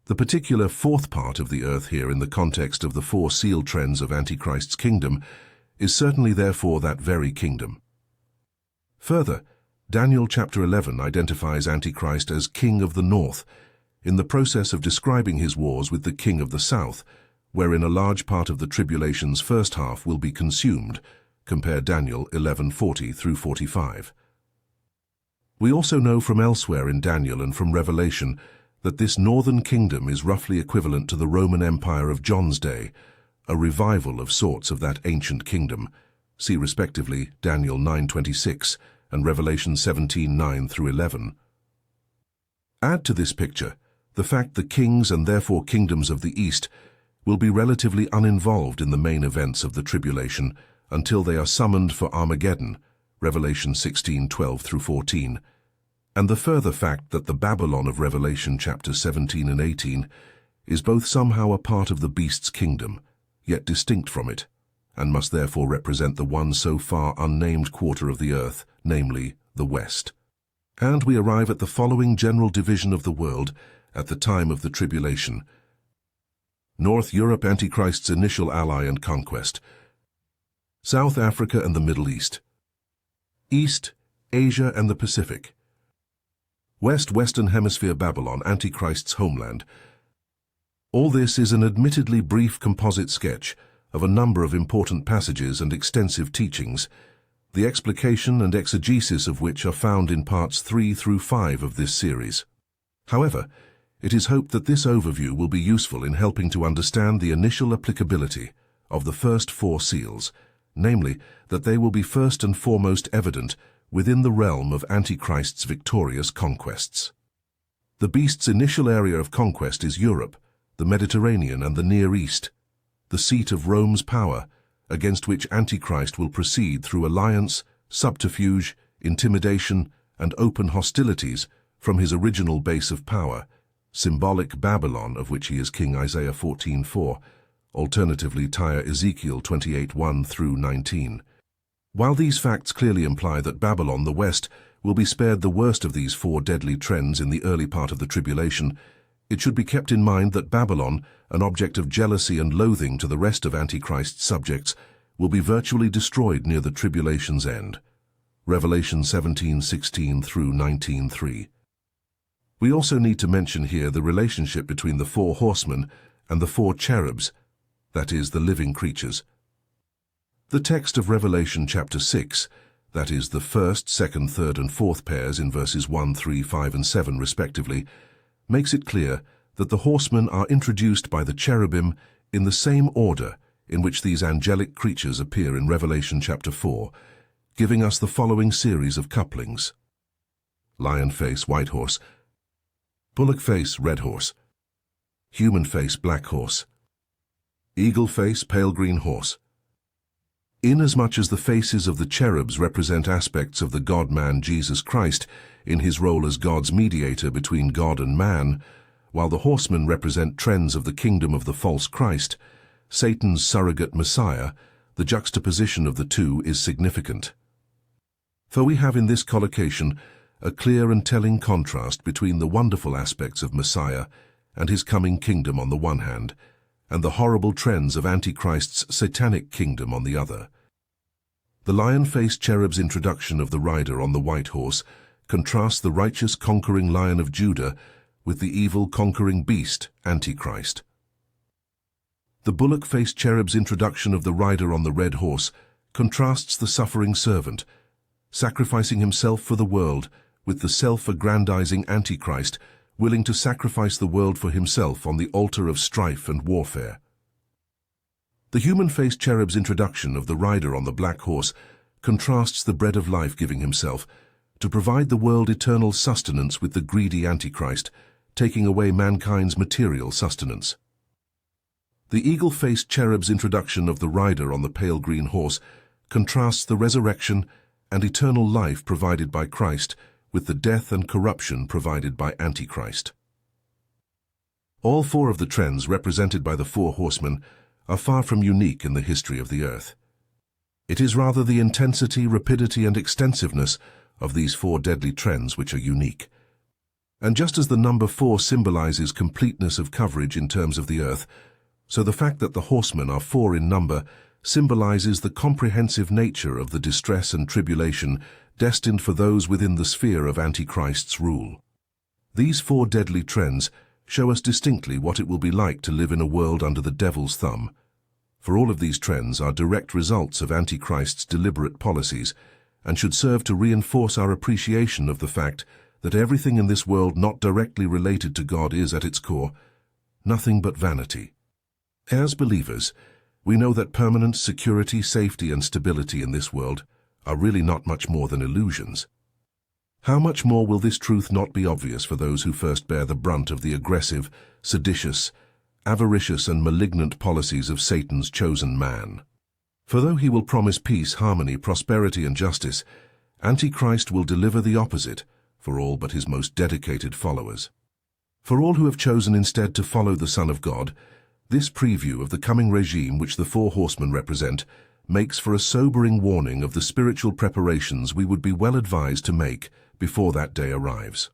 The particular fourth part of the earth here in the context of the four seal trends of Antichrist's kingdom is certainly therefore that very kingdom. Further, Daniel chapter 11 identifies Antichrist as king of the north, in the process of describing his wars with the king of the south, wherein a large part of the tribulation's first half will be consumed, compare Daniel 11:40 through 45. We also know from elsewhere in Daniel and from Revelation that this northern kingdom is roughly equivalent to the Roman Empire of John's day, a revival of sorts of that ancient kingdom. See respectively Daniel 9:26 and Revelation 17:9 through 11. Add to this picture the fact the kings and therefore kingdoms of the East will be relatively uninvolved in the main events of the tribulation until they are summoned for Armageddon, Revelation 16:12 through 14, and the further fact that the Babylon of Revelation chapters 17 and 18 is both somehow a part of the beast's kingdom, yet distinct from it, and must therefore represent the one so far unnamed quarter of the earth, namely the West. And we arrive at the following general division of the world at the time of the tribulation. North Europe, Antichrist's initial ally and conquest. South Africa and the Middle East. East, Asia and the Pacific. West, Western Hemisphere, Babylon, Antichrist's homeland. All this is an admittedly brief composite sketch of a number of important passages and extensive teachings, the explication and exegesis of which are found in parts 3 through 5 of this series. However, it is hoped that this overview will be useful in helping to understand the initial applicability of the first four seals, namely that they will be first and foremost evident within the realm of Antichrist's victorious conquests. The beast's initial area of conquest is Europe, the Mediterranean and the Near East, the seat of Rome's power, against which Antichrist will proceed through alliance, subterfuge, intimidation, and open hostilities from his original base of power, symbolic Babylon, of which he is king, Isaiah 14:4, alternatively Tyre, Ezekiel 28:1 through 19. While these facts clearly imply that Babylon, the West, will be spared the worst of these four deadly trends in the early part of the tribulation, it should be kept in mind that Babylon, an object of jealousy and loathing to the rest of Antichrist's subjects, will be virtually destroyed near the tribulation's end. Revelation 17:16 through 19:3. We also need to mention here the relationship between the four horsemen and the four cherubs, that is, the living creatures. The text of Revelation chapter 6, that is, the first, second, third, and fourth pairs in verses 1, 3, 5, and 7 respectively, makes it clear that the horsemen are introduced by the cherubim in the same order in which these angelic creatures appear in Revelation chapter 4, giving us the following series of couplings: lion face, white horse; bullock face, red horse; human face, black horse; eagle face, pale green horse. Inasmuch as the faces of the cherubs represent aspects of the God-man Jesus Christ in his role as God's mediator between God and man, while the horsemen represent trends of the kingdom of the false Christ, Satan's surrogate Messiah, the juxtaposition of the two is significant. For we have in this collocation a clear and telling contrast between the wonderful aspects of Messiah and his coming kingdom on the one hand, and the horrible trends of Antichrist's satanic kingdom on the other. The lion-faced cherub's introduction of the rider on the white horse contrasts the righteous conquering Lion of Judah with the evil conquering beast, Antichrist. The bullock-faced cherub's introduction of the rider on the red horse contrasts the suffering servant, sacrificing himself for the world, with the self-aggrandizing Antichrist, willing to sacrifice the world for himself on the altar of strife and warfare. The human-faced cherub's introduction of the rider on the black horse contrasts the bread of life giving himself to provide the world eternal sustenance with the greedy Antichrist, taking away mankind's material sustenance. The eagle-faced cherub's introduction of the rider on the pale green horse contrasts the resurrection and eternal life provided by Christ with the death and corruption provided by Antichrist. All four of the trends represented by the four horsemen are far from unique in the history of the earth. It is rather the intensity, rapidity, and extensiveness of these four deadly trends which are unique. And just as the number 4 symbolizes completeness of coverage in terms of the earth, so the fact that the horsemen are 4 in number symbolizes the comprehensive nature of the distress and tribulation destined for those within the sphere of Antichrist's rule. These 4 deadly trends show us distinctly what it will be like to live in a world under the devil's thumb. For all of these trends are direct results of Antichrist's deliberate policies and should serve to reinforce our appreciation of the fact that everything in this world not directly related to God is, at its core, nothing but vanity. As believers, we know that permanent security, safety, and stability in this world are really not much more than illusions. How much more will this truth not be obvious for those who first bear the brunt of the aggressive, seditious, avaricious, and malignant policies of Satan's chosen man? For though he will promise peace, harmony, prosperity, and justice, Antichrist will deliver the opposite for all but his most dedicated followers. For all who have chosen instead to follow the Son of God, this preview of the coming regime which the 4 horsemen represent makes for a sobering warning of the spiritual preparations we would be well advised to make before that day arrives.